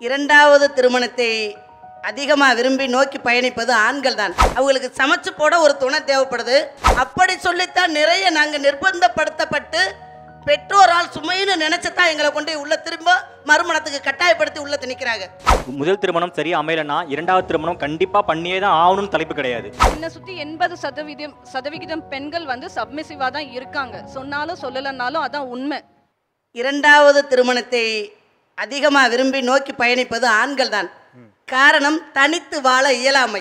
இரண்டாவது திருமணத்தை அதிகமாக விரும்பி நோக்கி பயணிப்பது ஆண்கள் தான். அவங்களுக்கு சமைச்சு போட ஒரு துணை தேவைப்படுது. அப்படி சொல்லித்தான் நிறைய நாங்கள் நிர்பந்தப்படுத்தப்பட்டு பெற்றோரால் சுமைன்னு நினைச்சதான் எங்களை கொண்டு உள்ள திரும்ப மறுமணத்துக்கு கட்டாயப்படுத்தி உள்ள திணிக்கிறாங்க. முதல் திருமணம் சரி அமையலன்னா இரண்டாவது திருமணம் கண்டிப்பா பண்ணியே தான் ஆகணும்னு தலைப்பு கிடையாது. என்னை சுற்றி 80% பெண்கள் வந்து சப்மிசிவாக தான் இருக்காங்க. சொன்னாலும் சொல்லலைன்னாலும் அதான் உண்மை. இரண்டாவது திருமணத்தை அதிகமாக விரும்பி நோக்கி பயணிப்பது ஆண்கள் தான். காரணம், தனித்து வாழ இயலாமை.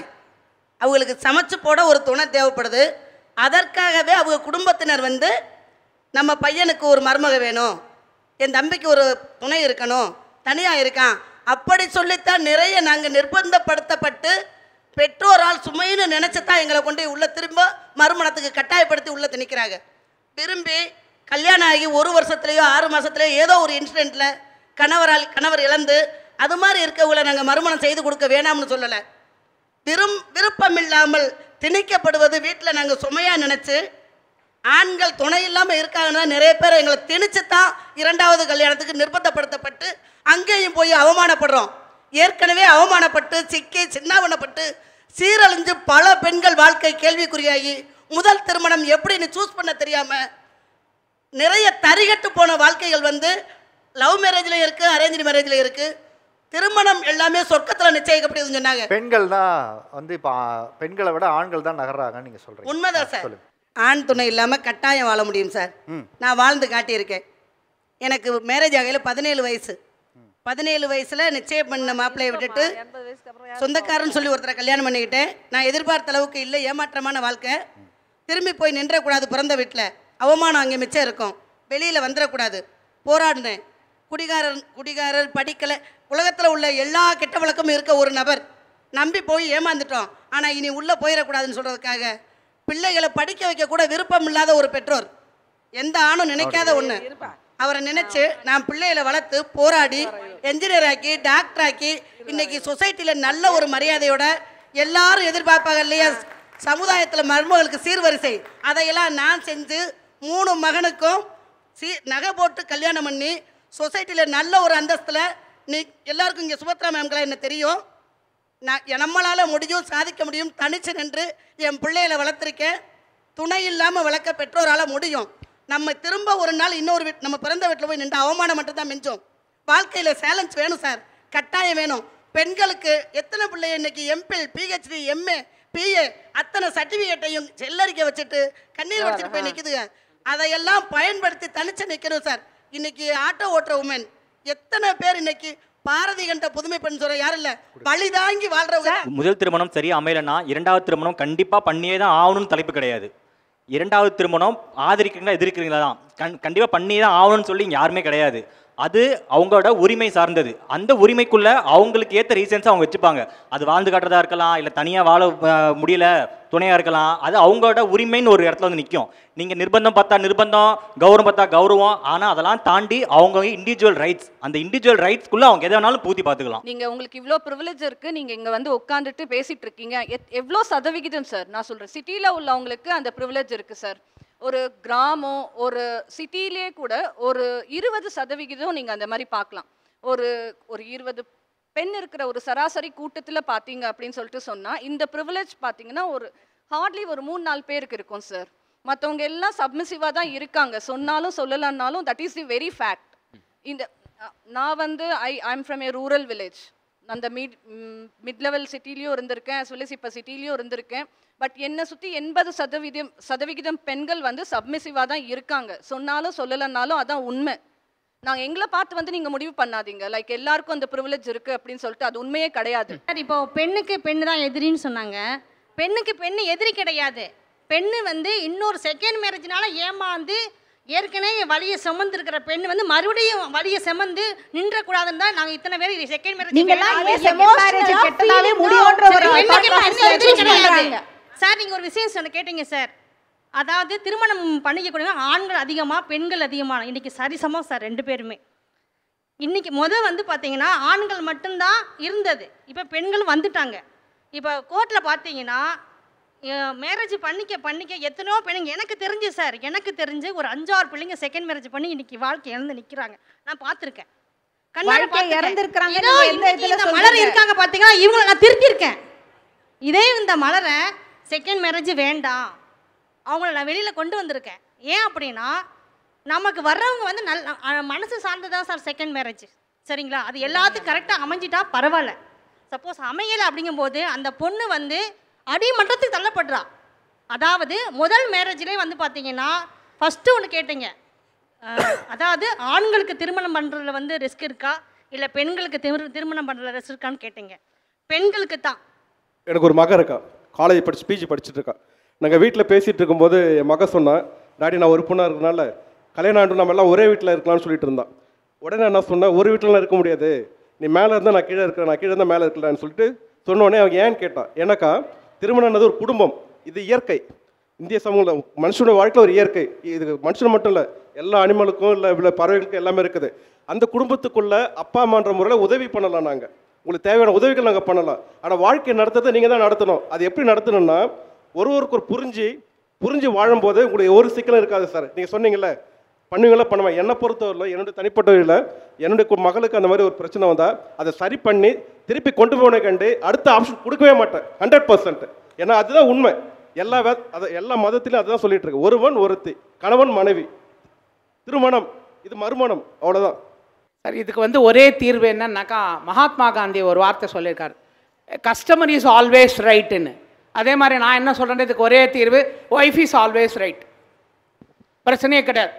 அவங்களுக்கு சமைச்சு போட ஒரு துணை தேவைப்படுது. அதற்காகவே அவங்க குடும்பத்தினர் வந்து நம்ம பையனுக்கு ஒரு மருமக வேணும், என் தம்பிக்கு ஒரு துணை இருக்கணும், தனியாக இருக்கான் அப்படி சொல்லித்தான் நிறைய நாங்கள் நிர்பந்தப்படுத்தப்பட்டு பெற்றோரால் சுமைன்னு நினச்சதான் எங்களை கொண்டு உள்ள திரும்ப மறுமணத்துக்கு கட்டாயப்படுத்தி உள்ள திணிக்கிறாங்க. விரும்பி கல்யாணம் ஆகி 1 வருஷத்துலேயோ 6 மாதத்துலேயோ ஏதோ ஒரு இன்சிடெண்ட்டில் கணவர் இழந்து அது மாதிரி இருக்கவங்களை நாங்கள் மறுமணம் செய்து கொடுக்க வேணாம்னு சொல்லலை. விருப்பம் இல்லாமல் திணிக்கப்படுவது வீட்டில் நாங்கள் சுமையாக நினச்சி ஆண்கள் துணை இல்லாமல் இருக்காங்கன்னா நிறைய பேர் எங்களை திணிச்சு தான் இரண்டாவது கல்யாணத்துக்கு நிர்பந்தப்படுத்தப்பட்டு அங்கேயும் போய் அவமானப்படுறோம். ஏற்கனவே அவமானப்பட்டு சிக்கி சின்னாவனப்பட்டு சீரழிஞ்சு பல பெண்கள் வாழ்க்கை கேள்விக்குறியாகி முதல் திருமணம் எப்படின்னு சூஸ் பண்ண தெரியாமல் நிறைய தரிகட்டு போன வாழ்க்கைகள் வந்து லவ் மேரேஜில் இருக்குது, அரேஞ்ச் மேரேஜில் இருக்குது. திருமணம் எல்லாமே சொர்க்கத்தில் நிச்சயிக்கப்படுதுன்னு சொன்னாங்க. பெண்கள் தான் வந்து இப்போ பெண்களை விட ஆண்கள் தான் நகர்றாங்கன்னு நீங்கள் சொல்கிறீங்க. உண்மைதான் சார். ஆண் துணை இல்லாமல் கட்டாயம் வாழ முடியும் சார். நான் வாழ்ந்து காட்டியிருக்கேன். எனக்கு மேரேஜ் ஆகையில் 17 வயசு. 17 வயசில் நிச்சயம் பண்ண மாப்பிள்ளையை விட்டுட்டு சொந்தக்காரன்னு சொல்லி ஒருத்தரை கல்யாணம் பண்ணிக்கிட்டேன். நான் எதிர்பார்த்த அளவுக்கு இல்லை, ஏமாற்றமான வாழ்க்கை. திரும்பி போய் நின்றக்கூடாது, பிறந்த வீட்டில் அவமானம் அங்கே மிச்சம் இருக்கும், வெளியில் வந்துடக்கூடாது. போராடினேன். குடிகாரர் படிக்கலை, உலகத்தில் உள்ள எல்லா கெட்ட வழக்கமும் இருக்க ஒரு நபர் நம்பி போய் ஏமாந்துட்டோம். ஆனால் இனி உள்ளே போயிடக்கூடாதுன்னு சொல்கிறதுக்காக பிள்ளைகளை படிக்க வைக்க கூட விருப்பம் இல்லாத ஒரு பெற்றோர், எந்த ஆணும் நினைக்காத ஒன்று, அவரை நினைச்சு நான் பிள்ளைகளை வளர்த்து போராடி என்ஜினியர் ஆக்கி டாக்டர் ஆக்கி இன்னைக்கு சொசைட்டியில் நல்ல ஒரு மரியாதையோட எல்லாரும் எதிர்பார்ப்பாங்க இல்லையா, சமுதாயத்தில் மருமகளுக்கு சீர்வரிசை, அதையெல்லாம் நான் செஞ்சு 3 மகனுக்கும் நகை போட்டு கல்யாணம் பண்ணி சொசைட்டியில் நல்ல ஒரு அந்தஸ்தில் நீ எல்லாருக்கும் இங்கே சுபத்ரா மேம்களாம் என்ன தெரியும், நம்மளால் முடியும், சாதிக்க முடியும், தனிச்சு நின்று என் பிள்ளைகளை வளர்த்துருக்கேன். துணை இல்லாமல் வளர்க்க பெற்றோரால் முடியும். நம்ம திரும்ப ஒரு நாள் இன்னொரு நம்ம பிறந்த வீட்டில் போய் நின்று அவமானம் மட்டும்தான் மிஞ்சோம். வாழ்க்கையில் சேலஞ்ச் வேணும் சார், கட்டாயம் வேணும். பெண்களுக்கு எத்தனை பிள்ளைய இன்னைக்கு எம்பில் பிஹெச்டி எம்ஏ பிஏ அத்தனை சர்டிஃபிகேட்டையும் செல்லரிக்க வச்சுட்டு கண்ணீர் வச்சுட்டு போய் நிற்குதுங்க. அதையெல்லாம் பயன்படுத்தி தனிச்சு நிற்கணும் சார். இன்னைக்கு ஆட்டோ ஓட்டுற உமன் எத்தனை பேர் இன்னைக்கு பாரதி கண்ட புதுமை பெண் சொல்ற யாரும் இல்ல, பழிதாங்கி வாழ்றவங்க. முதல் திருமணம் சரி அமையலன்னா இரண்டாவது திருமணம் கண்டிப்பா பண்ணியே தான் ஆகணும்னு தலைப்பு கிடையாது. இரண்டாவது திருமணம் ஆதரிக்கிறீங்களா எதிர்க்கிறீங்களா தான் கண்டிப்பா பண்ணியே தான் ஆகணும்னு சொல்லி யாருமே கிடையாது. அது அவங்களோட உரிமை சார்ந்தது. அந்த உரிமைக்குள்ள அவங்களுக்கு ஏற்ற ரீசன்ஸ் அவங்க வச்சுப்பாங்க. அது வாழ்ந்து காட்டுறதா இருக்கலாம், இல்லை தனியாக வாழ முடியல துணையாக இருக்கலாம். அது அவங்களோட உரிமைன்னு ஒரு இடத்துல வந்து நிற்கும். நீங்கள் நிர்பந்தம் பார்த்தா நிர்பந்தம், கௌரவம் பார்த்தா கௌரவம். ஆனால் அதெல்லாம் தாண்டி அவங்க இண்டிவிஜுவல் ரைட்ஸ், அந்த இண்டிவிஜுவல் ரைட்ஸ்க்குள்ளே அவங்க எதை வேணாலும் பூத்தி பார்த்துக்கலாம். நீங்கள் உங்களுக்கு இவ்வளோ ப்ரிவிலேஜ் இருக்குது, நீங்கள் இங்கே வந்து உட்காந்துட்டு பேசிகிட்டு இருக்கீங்க. எவ்வளோ சதவிகிதம் சார்? நான் சொல்கிறேன், சிட்டியில் உள்ளவங்களுக்கு அந்த ப்ரிவிலேஜ் இருக்குது சார். ஒரு கிராமம் ஒரு சிட்டிலே கூட ஒரு 20% நீங்கள் அந்த மாதிரி பார்க்கலாம். ஒரு 20 பெண் இருக்கிற ஒரு சராசரி கூட்டத்தில் பார்த்தீங்க அப்படின்னு சொல்லிட்டு சொன்னால் இந்த ப்ரிவிலேஜ் பார்த்தீங்கன்னா ஒரு ஹார்ட்லி ஒரு 3-4 பேருக்கு இருக்கும் சார். மற்றவங்க எல்லாம் சப்மிசிவாக தான் இருக்காங்க, சொன்னாலும் சொல்லலைன்னாலும். That is the very fact. இந்த நான் வந்து I'm from a rural village. அந்த மிட் லெவல் சிட்டிலையும் இருந்திருக்கேன், as well as இப்போ சிட்டிலையும் இருந்திருக்கேன். பட் என்னை சுற்றி 80% பெண்கள் வந்து சப்மிசிவாக தான் இருக்காங்க, சொன்னாலும் சொல்லலைன்னாலும் அதான் உண்மை. நாங்கள் எங்களை பார்த்து வந்து நீங்கள் முடிவு பண்ணாதீங்க லைக் எல்லாருக்கும் அந்த ப்ரிவிலேஜ் இருக்குது அப்படின்னு சொல்லிட்டு. அது உண்மையே கிடையாது சார். இப்போ பெண்ணுக்கு பெண்ணு தான் எதிரின்னு சொன்னாங்க. பெண்ணுக்கு பெண்ணு எதிரி கிடையாது. பெண்ணு வந்து இன்னொரு செகண்ட் மேரேஜ்னால ஏமாந்து ஏற்கனவே வலியை சுமந்து இருக்கிற பெண் வந்து மறுபடியும் வலியை சுமந்து நின்றக்கூடாதுன்னு தான் நாங்கள் இத்தனை பேர் செகண்ட் மேரேஜ் சார். நீங்கள் ஒரு விஷயம் சொன்ன கேட்டீங்க சார். அதாவது திருமணம் பண்ணிக்கக்கூடிய ஆண்கள் அதிகமாக பெண்கள் அதிகமாக இன்றைக்கி சரிசமம் சார் 2 பேருமே. இன்றைக்கி வந்து பார்த்தீங்கன்னா ஆண்கள் மட்டும்தான் இருந்தது, இப்போ பெண்களும் வந்துட்டாங்க. இப்போ கோர்ட்டில் பார்த்தீங்கன்னா மேரேஜ் பண்ணிக்க எத்தனையோ பெண்ணுங்க எனக்கு தெரிஞ்சு சார், எனக்கு தெரிஞ்சு ஒரு 5-6 பிள்ளைங்க செகண்ட் மேரேஜ் பண்ணி இன்றைக்கி வாழ்க்கை இழந்து நிற்கிறாங்க. நான் பார்த்துருக்கேன். வாழ்க்கை இறந்துருக்காங்க. இதோ இன்னைக்கு இந்த மலர் இருக்காங்க பார்த்தீங்கன்னா, இவங்களை நான் திருத்திருக்கேன். இதே இந்த மலரை செகண்ட் மேரேஜ் வேண்டாம், அவங்கள நான் வெளியில் கொண்டு வந்திருக்கேன். ஏன் அப்படின்னா, நமக்கு வர்றவங்க வந்து மனசு சார்ந்ததான் சார் செகண்ட் மேரேஜ், சரிங்களா? அது எல்லாத்துக்கும் கரெக்டாக அமைஞ்சிட்டா பரவாயில்ல. சப்போஸ் அமையலை அப்படிங்கும்போது அந்த பொண்ணு வந்து அடிமட்டத்துக்கு தள்ளப்படுறா. அதாவது முதல் மேரேஜ்லேயே வந்து பார்த்தீங்கன்னா, ஃபஸ்ட்டு ஒன்று கேட்டீங்க, அதாவது ஆண்களுக்கு திருமணம் பண்ணுறதுல வந்து ரிஸ்க் இருக்கா, இல்லை பெண்களுக்கு திருமணம் பண்ணுறதுல ரிஸ்க் இருக்கான்னு கேட்டீங்க. பெண்களுக்கு தான். எனக்கு ஒரு மகன் இருக்கா, காலேஜ் பிஜி படிச்சுட்டு இருக்கா. நாங்கள் வீட்டில் பேசிகிட்டு இருக்கும்போது என் மகன் சொன்னான், டாடி நான் ஒரு பொண்ணாக இருக்கிறனால கல்யாணம் ஆண்டு நம்ம எல்லாம் ஒரே வீட்டில் இருக்கலாம்னு சொல்லிட்டு இருந்தான். உடனே என்ன சொன்னேன், ஒரு வீட்டிலலாம் இருக்க முடியாது, நீ மேலே இருந்தால் நான் கீழே இருக்கிறேன், நான் கீழே இருந்தால் மேலே இருக்கலான்னு சொல்லிட்டு சொன்னோடனே அவங்க ஏன்னு கேட்டான். ஏன்னாக்கா திருமணம்ன்றது ஒரு குடும்பம், இது இயற்கை. இந்திய சமூகம் மனுஷனோட வாழ்க்கையில் ஒரு இயற்கை. இது மனுஷன் மட்டும் இல்லை, எல்லா அனிமலுக்கும் இல்லை பறவைகளுக்கும் எல்லாமே இருக்குது. அந்த குடும்பத்துக்குள்ளே அப்பா அம்மான்ற முறையில் உதவி பண்ணலாம். நாங்கள் உங்களுக்கு தேவையான உதவிகள் நாங்கள் பண்ணலாம். ஆனால் வாழ்க்கையை நடத்துறதை நீங்கள் தான் நடத்தணும். அது எப்படி நடத்தணும்னா, ஒருவருக்கு ஒரு புரிஞ்சு வாழும்போது உங்களுக்கு ஒரு சிக்கலும் இருக்காது சார். நீங்கள் சொன்னீங்கல்ல பண்ணுவீங்களா பண்ணுவேன். என்னை பொறுத்தவரையில் என்னுடைய தனிப்பட்டவரையில் என்னுடைய மகளுக்கு அந்த மாதிரி ஒரு பிரச்சனை வந்தால் அதை சரி பண்ணி திருப்பி கொண்டு போனே கண்டு அடுத்த ஆப்ஷன் கொடுக்கவே மாட்டேன் 100%. ஏன்னா அதுதான் உண்மை. எல்லா மதத்திலும் அதுதான் சொல்லிட்டு இருக்கு. ஒருவன் ஒருத்தி, கணவன் மனைவி, திருமணம் இது மறுமணம், அவ்வளோதான். சார் இதுக்கு வந்து ஒரே தீர்வு என்னன்னாக்கா, மகாத்மா காந்தி ஒரு வார்த்தை சொல்லியிருக்காரு, கஸ்டமர் இஸ் ஆல்வேஸ் ரைட்டுன்னு. அதே மாதிரி நான் என்ன சொல்கிறேன், இதுக்கு ஒரே தீர்வு, ஒய்ஃப் இஸ் ஆல்வேஸ் ரைட். பிரச்சனையே கிடையாது,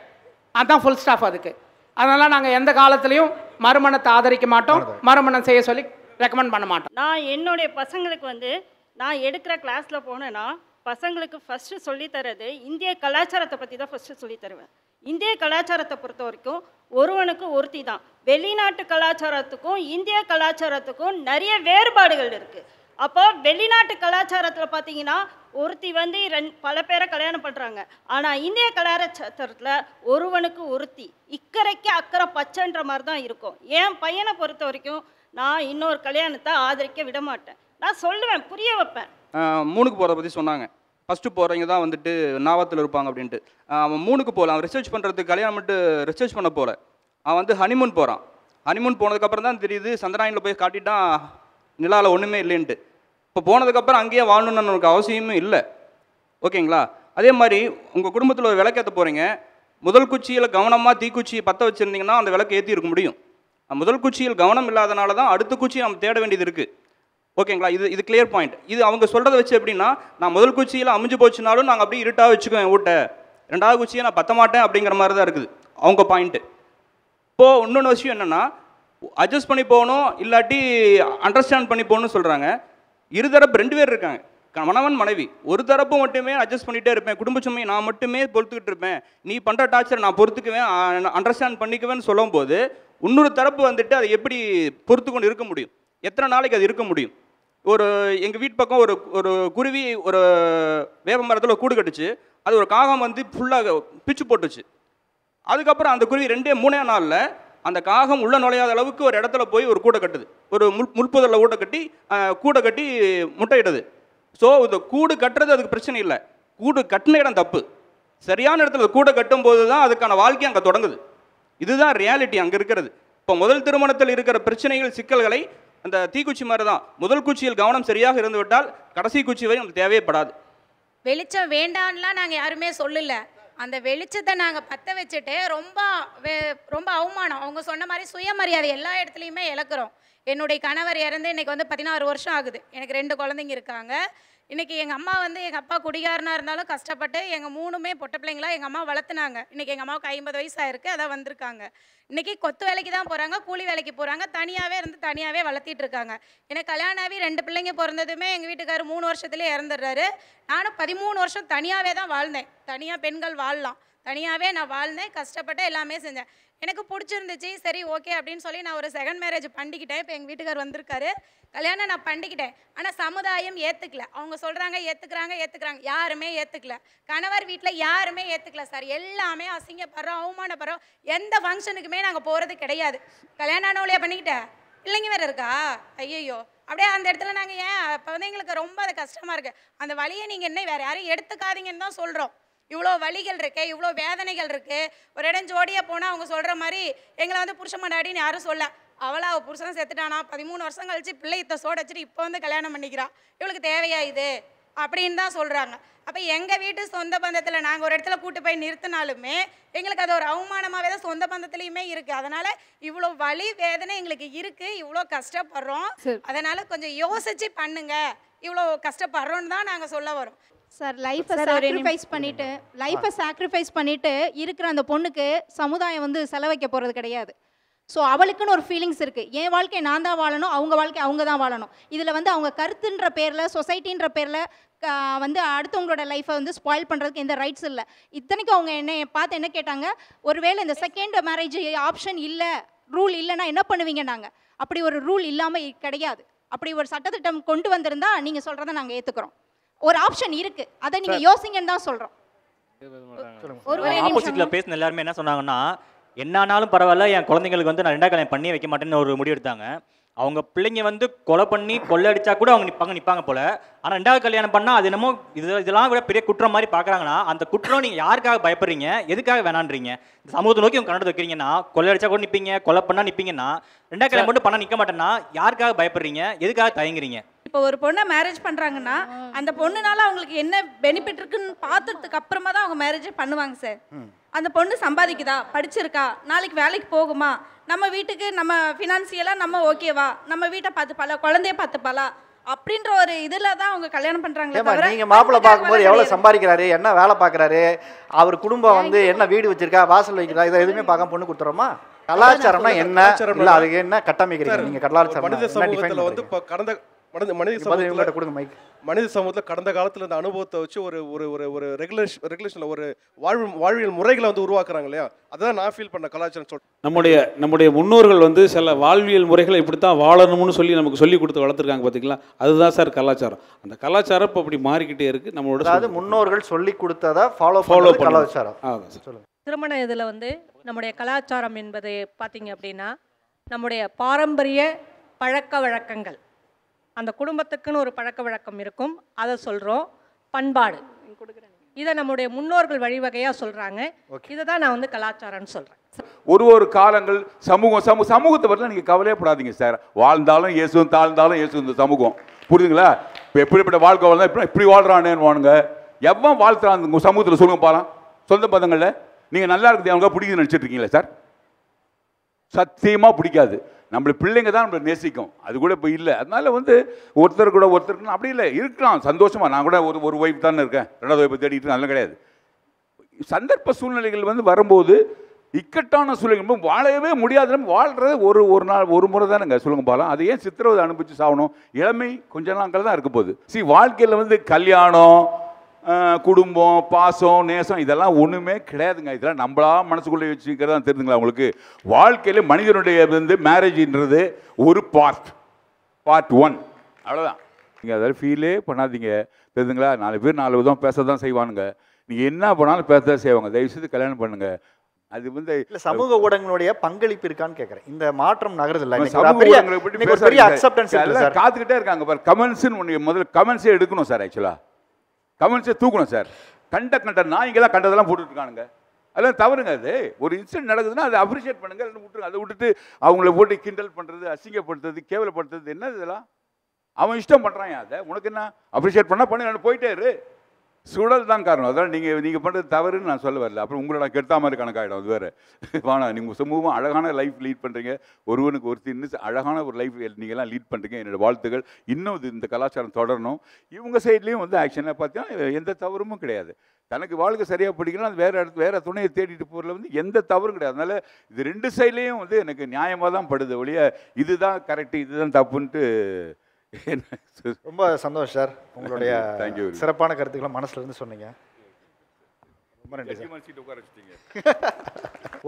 அதுதான் ஃபுல் ஸ்டாஃப் அதுக்கு. அதனால் நாங்கள் எந்த காலத்துலேயும் மறுமணத்தை ஆதரிக்க மாட்டோம், மறுமணம் செய்ய சொல்லி ரெக்கமெண்ட் பண்ண மாட்டோம். நான் என்னுடைய பசங்களுக்கு வந்து நான் எடுக்கிற கிளாஸில் போனேன்னா பசங்களுக்கு ஃபஸ்ட்டு சொல்லித்தரது இந்திய கலாச்சாரத்தை பற்றி தான் ஃபஸ்ட்டு சொல்லித்தருவேன். இந்திய கலாச்சாரத்தை பொறுத்த வரைக்கும் ஒருவனுக்கு ஒருத்தி தான். வெளிநாட்டு கலாச்சாரத்துக்கும் இந்திய கலாச்சாரத்துக்கும் நிறைய வேறுபாடுகள் இருக்குது. அப்போ வெளிநாட்டு கலாச்சாரத்தில் பார்த்தீங்கன்னா ஒருத்தி வந்து பல பேரை கல்யாணம் பண்ணுறாங்க. ஆனால் இந்திய கலாச்சாரத்தில் ஒருவனுக்கு ஒருத்தி, இக்கரைக்கு அக்கறை பச்சைன்ற மாதிரி தான் இருக்கும். என் பையனை பொறுத்த வரைக்கும் நான் இன்னொரு கல்யாணத்தை ஆதரிக்க விட மாட்டேன். நான் சொல்லுவேன், புரிய வைப்பேன். 3க்கு போகிறத பற்றி சொன்னாங்க. ஃபஸ்ட்டு போகிறவங்க தான் வந்துட்டு நாவத்தில் இருப்பாங்க அப்படின்ட்டு. அவன் 3க்கு போகல, அவன் ரிசர்ச் பண்ணுறதுக்கு கல்யாணம் மட்டும் ரிசர்ச் பண்ண போகல, அவன் வந்து ஹனிமூன் போகிறான். ஹனிமூன் போனதுக்கப்புறம் தான் தெரியுது சந்திராயனில் போய் காட்டிட்டான் நிலாவில் ஒன்றுமே இல்லைன்ட்டு. இப்போ போனதுக்கப்புறம் அங்கேயே வாழணுன்னு நமக்கு அவசியமும் இல்லை. ஓகேங்களா? அதே மாதிரி உங்கள் குடும்பத்தில் ஒரு விளக்கேற்ற போகிறீங்க, முதல் குச்சியில் கவனமாக தீக்குச்சியை பற்ற வச்சுருந்தீங்கன்னா அந்த விளக்கு ஏற்றி இருக்க முடியும். முதல் குச்சியில் கவனம் இல்லாதனால தான் அடுத்த குச்சியை நம்ம தேட வேண்டியது இருக்குது. ஓகேங்களா? இது கிளியர் பாயிண்ட். இது அவங்க சொல்கிறத வச்சு எப்படின்னா, நான் முதல் குச்சியில் அமைஞ்சு போச்சுனாலும் நாங்கள் அப்படியே இருட்டாக வச்சுக்குவேன் ஊட்ட, 2வது குச்சியை நான் பற்ற மாட்டேன் அப்படிங்கிற மாதிரி தான் இருக்குது அவங்க பாயிண்ட்டு. இப்போது இன்னொன்று விஷயம் என்னென்னா, அட்ஜஸ்ட் பண்ணி போகணும் இல்லாட்டி அண்டர்ஸ்டாண்ட் பண்ணி போகணும்னு சொல்கிறாங்க. இருதரப்பு 2 பேர் இருக்காங்க, கணவன் மனைவி. ஒரு தரப்பு மட்டுமே அட்ஜஸ்ட் பண்ணிகிட்டே இருப்பேன், குடும்ப சுமையை நான் மட்டுமே பொறுத்துக்கிட்டு இருப்பேன், நீ பண்ணுற டார்ச்சர் நான் பொறுத்துக்குவேன், அண்டர்ஸ்டாண்ட் பண்ணிக்குவேன்னு சொல்லும் போது இன்னொரு தரப்பு வந்துட்டு அதை எப்படி பொறுத்து கொண்டு இருக்க முடியும்? எத்தனை நாளைக்கு அது இருக்க முடியும்? எங்கள் வீட்டு பக்கம் ஒரு குருவி ஒரு வேப்ப மரத்தில் கூடு கட்டுச்சு. அது ஒரு காகம் வந்து ஃபுல்லாக பிச்சு போட்டுச்சு. அதுக்கப்புறம் அந்த குருவி 2-3 நாளில் அந்த காகம் உள்ள நுழையாத அளவுக்கு ஒரு இடத்துல போய் ஒரு கூடை கட்டுது, ஒரு முள்புதரில் கூடை கட்டி முட்டையிடுது. ஸோ இந்த கூடு கட்டுறது அதுக்கு பிரச்சனை இல்லை, கூடு கட்டின இடம் தப்பு. சரியான இடத்துல கூடை கட்டும் போது தான் அதுக்கான வாழ்க்கை அங்கே தொடங்குது. இதுதான் ரியாலிட்டி அங்கே இருக்கிறது. இப்போ முதல் திருமணத்தில் இருக்கிற பிரச்சனைகள், சிக்கல்களை அந்த தீக்குச்சி மாதிரி தான். முதல் குச்சியில் கவனம் சரியாக இருந்து விட்டால் கடைசி குச்சி வரை நமக்கு தேவைப்படாது. வெளிச்சம் வேண்டான்லாம் நாங்கள் யாருமே சொல்லலை. அந்த வெளிச்சத்தை நாங்கள் பற்ற வச்சுட்டு ரொம்ப அவமானம். அவங்க சொன்ன மாதிரி சுயமரியாதை எல்லா இடத்துலையுமே இழக்கிறோம். என்னுடைய கணவர் இறந்து இன்றைக்கி வந்து 16 வருஷம் ஆகுது. எனக்கு 2 குழந்தைங்க இருக்காங்க. இன்றைக்கி எங்கள் அம்மா வந்து எங்கள் அப்பா குடிகாரனாக இருந்தாலும் கஷ்டப்பட்டு எங்கள் 3மே பொட்டை பிள்ளைங்களா எங்கள் அம்மா வளர்த்துனாங்க. இன்றைக்கி எங்கள் அம்மாவுக்கு 50 வயசு ஆயிருக்கு, அதான் வந்திருக்காங்க. இன்றைக்கி கொத்து வேலைக்கு தான் போகிறாங்க, கூலி வேலைக்கு போகிறாங்க, தனியாகவே இருந்து தனியாகவே வளர்த்திட்டு இருக்காங்க. எனக்கு கல்யாணம் ஆகி 2 பிள்ளைங்க பிறந்ததுமே எங்கள் வீட்டுக்காரர் 3 வருஷத்துலேயே இறந்துடுறாரு. நானும் 13 வருஷம் தனியாகவே தான் வாழ்ந்தேன். தனியாக பெண்கள் வாழலாம், தனியாகவே நான் வாழ்ந்தேன், கஷ்டப்பட்டு எல்லாமே செஞ்சேன். எனக்கு பிடிச்சிருந்துச்சு, சரி ஓகே அப்படின்னு சொல்லி நான் ஒரு செகண்ட் மேரேஜ் பண்ணிக்கிட்டேன். இப்போ எங்கள் வீட்டுக்கார் வந்திருக்காரு, கல்யாணம் நான் பண்ணிக்கிட்டேன். ஆனால் சமுதாயம் ஏற்றுக்கல. அவங்க சொல்கிறாங்க ஏற்றுக்கிறாங்க, யாருமே ஏற்றுக்கல. கணவர் வீட்டில் யாருமே ஏற்றுக்கல சார். எல்லாமே அசிங்கப்படுறோம், அவமானப்படுறோம். எந்த ஃபங்க்ஷனுக்குமே நாங்கள் போகிறது கிடையாது. கல்யாணம் ஆனவளையா பண்ணிக்கிட்டேன், இல்லைங்க வேறு இருக்கா, ஐயோ அப்படியே அந்த இடத்துல நாங்கள் ஏன் இப்போ வந்து எங்களுக்கு ரொம்ப அது கஷ்டமாக இருக்குது. அந்த வழியை நீங்கள் என்ன வேறு யாரையும் எடுத்துக்காதீங்கன்னு தான் சொல்கிறோம். இவ்வளோ வலிகள் இருக்குது, இவ்வளோ வேதனைகள் இருக்குது. ஒரு இடம் ஜோடியாக போனால் அவங்க சொல்கிற மாதிரி எங்களை வந்து புருஷ மண்டாடின்னு யாரும் சொல்ல, அவள் புருஷன் செத்துட்டானா 13 வருஷம் கழிச்சு பிள்ளை இத்த சோட வச்சுட்டு இப்போ வந்து கல்யாணம் பண்ணிக்கிறா, இவளுக்கு தேவையா இது அப்படின்னு தான் சொல்கிறாங்க. அப்போ எங்கள் வீட்டு சொந்த பந்தத்தில் நாங்கள் ஒரு இடத்துல கூட்டு போய் நிறுத்தினாலுமே எங்களுக்கு அது ஒரு அவமானமாகவே தான் சொந்த பந்தத்துலேயுமே இருக்குது. அதனால் இவ்வளோ வலி வேதனை எங்களுக்கு இருக்குது, இவ்வளோ கஷ்டப்படுறோம். அதனால் கொஞ்சம் யோசிச்சு பண்ணுங்க, இவ்வளோ கஷ்டப்படுறோன்னு தான் நாங்கள் சொல்ல வரோம். சார் லைஃப்பை சாக்ரிஃபைஸ் பண்ணிட்டு இருக்கிற அந்த பொண்ணுக்கு சமுதாயம் வந்து செலவைக்க போகிறது கிடையாது. ஸோ அவளுக்குன்னு ஒரு ஃபீலிங்ஸ் இருக்குது, என் வாழ்க்கை நான் தான் வாழணும், அவங்க வாழ்க்கை அவங்க தான் வாழணும். இதில் வந்து அவங்க கருத்துன்ற பேரில் சொசைட்டின்ற பேரில் வந்து அடுத்தவங்களோட லைஃப்பை வந்து ஸ்பாயில் பண்ணுறதுக்கு எந்த ரைட்ஸ் இல்லை. இத்தனைக்கும் அவங்க என்ன பார்த்து என்ன கேட்டாங்க, ஒருவேளை இந்த செகண்ட் மேரேஜ் ஆப்ஷன் இல்லை, ரூல் இல்லைன்னா என்ன பண்ணுவீங்க? நாங்கள் அப்படி ஒரு ரூல் இல்லாமல் கிடையாது. அப்படி ஒரு சட்டத்திட்டம் கொண்டு வந்திருந்தா நீங்கள் சொல்கிறத நாங்கள் ஏற்றுக்கிறோம். ஒரு ஆப்ஷன் இருக்குது, அதை நீங்கள் யோசிங்கன்னு தான் சொல்கிறோம். ஆப்போசிட்டில் பேசின எல்லாருமே என்ன சொன்னாங்கன்னா, என்னானாலும் பரவாயில்ல, என் குழந்தைங்களுக்கு வந்து நான் 2வது கல்யாணம் பண்ணி வைக்க மாட்டேன்னு ஒரு முடிவு எடுத்தாங்க. அவங்க பிள்ளைங்க வந்து கொலை பண்ணி கொள்ளடிச்சா கூட அவங்க நிற்பாங்க போல. ஆனால் 2வது கல்யாணம் பண்ணால் அது என்னமோ இதெல்லாம் விட பெரிய குற்றம் மாதிரி பார்க்குறாங்கன்னா, அந்த குற்றம் நீங்கள் யாருக்காக பயப்படுறீங்க, எதுக்காக வேணான்றீங்க? இந்த சமூகத்தை நோக்கி உங்க கண்ணத்தை வைக்கிறீங்கன்னா, கொள்ளடிச்சா கூட நிற்பீங்க, கொலை பண்ணால் நிற்பீங்கன்னா, 2வது கல்யாணம் மட்டும் பண்ண நிற்க மாட்டேன்னா யாருக்காக பயப்படுறீங்க, எதுக்காக தயங்குறீங்க? இப்போ ஒரு பொண்ணை மேரேஜ் பண்ணுறாங்கன்னா அந்த பொண்ணுனால அவங்களுக்கு என்ன பெனிஃபிட் இருக்குன்னு பார்த்ததுக்கு அப்புறமா தான் அவங்க மேரேஜே பண்ணுவாங்க சார். அந்த பொண்ணு சம்பாதிக்குதா, படிச்சிருக்கா, நாளைக்கு வேலைக்கு போகுமா, நம்ம வீட்டுக்கு நம்ம ஃபினான்சியலாக நம்ம ஓகேவா, நம்ம வீட்டை பார்த்துப்பாளா, குழந்தைய பார்த்துப்பாளா அப்படின்ற ஒரு இதில் தான் அவங்க கல்யாணம் பண்ணுறாங்களே தவிர. நீங்கள் மாப்பிள்ளை பார்க்கும்போது எவ்வளோ சம்பாதிக்கிறாரு, என்ன வேலை பார்க்குறாரு, அவர் குடும்பம் வந்து என்ன வீடு வச்சிருக்கா, வாசல் வைக்கிறா, இதை எதுவுமே பார்க்காம பொண்ணு கொடுத்துறோமா? கலாச்சாரம்னா என்ன, இல்லை அதுக்கு என்ன கட்டமைக்கிறீங்க நீங்கள்? கலாச்சாரம் மனித சமூகத்தில் வந்து இப்போ மனித சமூகத்தில் கடந்த காலத்தில் இந்த அனுபவத்தை வச்சு ஒரு ஒரு ஒரு ஒரு ரெகுலேஷனில் ஒரு வாழ்வியல் முறைகளை வந்து உருவாக்குறாங்க இல்லையா? அதுதான் நான் ஃபீல் பண்ண கலாச்சாரம் சொல்றேன். நம்முடைய முன்னோர்கள் வந்து சில வாழ்வியல் முறைகளை இப்படித்தான் வாழணும்னு சொல்லி நமக்கு சொல்லி கொடுத்து வளர்த்துருக்காங்க பார்த்தீங்களா? அதுதான் சார் கலாச்சாரம். அந்த கலாச்சாரம் இப்போ அப்படி மாறிக்கிட்டே இருக்கு. நம்மளோட அதாவது முன்னோர்கள் சொல்லி கொடுத்ததை ஃபாலோ கலாச்சாரம். திருமண இதில் வந்து நம்முடைய கலாச்சாரம் என்பது பார்த்தீங்க அப்படின்னா நம்முடைய பாரம்பரிய பழக்க வழக்கங்கள், அந்த குடும்பத்துக்குன்னு ஒரு பழக்க வழக்கம் இருக்கும், அதை சொல்கிறோம். பண்பாடு, இதை நம்முடைய முன்னோர்கள் வழிவகையாக சொல்கிறாங்க. இதை தான் நான் வந்து கலாச்சாரம்னு சொல்கிறேன். ஒரு காலங்கள் சமூகத்தை பற்றி நீங்கள் கவலையப்படாதீங்க சார். வாழ்ந்தாலும் இயேசுவும் தாழ்ந்தாலும் இயேசு இந்த சமூகம், புரியுதுங்களா? இப்போ எப்படிப்பட்ட வாழ்க்கை வாழ்ந்தா இப்படி வாழ்கிறானேன்னு வானுங்க. எவன் வாழ்த்துறான் உங்கள் சமூகத்தில் சொல்லுங்க பாலாம். சொந்த பந்தங்களில் நீங்கள் நல்லா இருக்குது அவங்க பிடிக்குதுன்னு நினச்சிட்டு இருக்கீங்களா சார்? சத்தியமாக பிடிக்காது. நம்மளை பிள்ளைங்க தான் நம்மளை நேசிக்கும், அது கூட இப்போ இல்லை. அதனால வந்து ஒருத்தருக்கு அப்படி இல்லை, இருக்கலாம் சந்தோஷமாக. நான் கூட ஒரு ஒய்ஃப் தானே இருக்கேன், 2வது ஒய்ஃபை தேடிட்டு நல்லா கிடையாது. சந்தர்ப்ப சூழ்நிலைகள் வந்து வரும்போது இக்கட்டான சூழ்நிலை வாழவே முடியாது. வாழ்கிறது ஒரு முறை தானுங்க, சொல்லுங்க பாலாம். அது ஏன் சித்திரவதை அனுபவிச்சு சாகணும்? இளமை கொஞ்ச நாட்கள் தான் இருக்க போகுது. வாழ்க்கையில் வந்து கல்யாணம், குடும்பம், பாசம், நேசம் இதெல்லாம் ஒன்றுமே கிடையாதுங்க. இதெல்லாம் நம்மளா மனசுக்குள்ளே வச்சுக்கிறதா தெரிஞ்சுங்களா உங்களுக்கு? வாழ்க்கையில் மனிதனுடைய வந்து மேரேஜ்ன்றது ஒரு பார்ட் 1, அவ்வளோதான். நீங்கள் அதாவது ஃபீலே பண்ணாதீங்க, தெரிஞ்சுங்களா? 4 பேர் 4 விதம் பேச தான் செய்வானுங்க. நீங்கள் என்ன பண்ணாலும் பேச தான் செய்வாங்க. தயவுசெய்து கல்யாணம் பண்ணுங்க. அது வந்து சமூக ஊடகங்களுடைய பங்களிப்பு இருக்கான்னு கேட்குறேன். இந்த மாற்றம் நகருதில்லை. காத்துக்கிட்டே இருக்காங்க பாரு. கமெண்ட்ஸ்ன்னு முதல்ல கமெண்ட்ஸே எடுக்கணும் சார். ஆக்சுவலாக கமெண்ட்ஸே தூக்கணும் சார். கண்ட நாய்ங்க தான் கண்டதெல்லாம் போட்டுட்டு இருக்கானுங்க. அதெல்லாம் தவறுங்க. அது ஒரு இன்சிடென்ட் நடக்குதுன்னா அதை அப்ரிஷியேட் பண்ணுங்க, விட்டுருங்க. அதை விட்டுட்டு அவங்கள போட்டு கிண்டல் பண்ணுறது, அசிங்கப்படுத்துறது, கேவலப்படுத்துறது என்னது இதெல்லாம்? அவன் இஷ்டம் பண்ணுறான். அதை உனக்கு என்ன? அப்ரிஷியேட் பண்ணால் பண்ணி போயிட்டே இரு. சுழல் தான் காரணம். அதான் நீங்கள் பண்ணுறது தவறுன்னு நான் சொல்ல வரல. அப்புறம் உங்களோட கெடுத்த மாதிரி கணக்காகிடும். அது வேறு வாங்க. நீங்கள் சமூகம் அழகான லைஃப் லீட் பண்ணுறீங்க. ஒருவனுக்கு ஒருத்தர் இன்னும் அழகான ஒரு லைஃப் நீங்கள்லாம் லீட் பண்ணுறீங்க. என்னோடய வாழ்த்துக்கள். இன்னும் இந்த கலாச்சாரம் தொடரணும். இவங்க சைட்லேயும் வந்து ஆக்ஷனாக பார்த்தீங்கன்னா எந்த தவறும் கிடையாது. தனக்கு வாழ்க்கை சரியாக பிடிக்கணும், அது வேறு துணையை தேடிட்டு போகிறதுல வந்து எந்த தவறும் கிடையாது. அதனால் இது 2 சைட்லேயும் வந்து எனக்கு நியாயமாக தான் படுது ஒழிய இதுதான் கரெக்டு இதுதான் தப்புன்ட்டு. ரொம்ப சந்தோஷம் சார். உங்களுடைய சிறப்பான கருத்துக்களை மனசுல இருந்து சொன்னீங்க. ரொம்ப நன்றி சார்.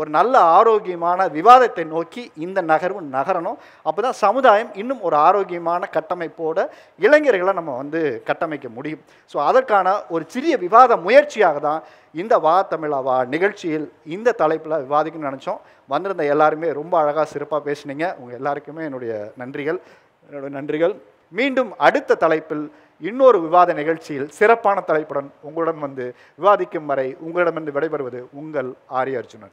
ஒரு நல்ல ஆரோக்கியமான விவாதத்தை நோக்கி இந்த நகர்வு நகரணும். அப்போதான் சமுதாயம் இன்னும் ஒரு ஆரோக்கியமான கட்டமைப்போட இளைஞர்களை நம்ம வந்து கட்டமைக்க முடியும். ஸோ அதற்கான ஒரு சிறிய விவாத முயற்சியாக தான் இந்த வா தமிழா வா நிகழ்ச்சியில் இந்த தலைப்பில் விவாதிக்கணும்னு நினச்சோம். வந்திருந்த எல்லாருமே ரொம்ப அழகாக சிறப்பாக பேசுனீங்க. உங்கள் எல்லாருக்குமே என்னுடைய நன்றிகள். மீண்டும் அடுத்த தலைப்பில் இன்னொரு விவாத நிகழ்ச்சியில் சிறப்பான தலைப்புடன் உங்களுடன் வந்து விவாதிக்கும் வரை உங்களிடமிருந்து விடைபெறுவது உங்கள் ஆரிய அர்ஜுனன்.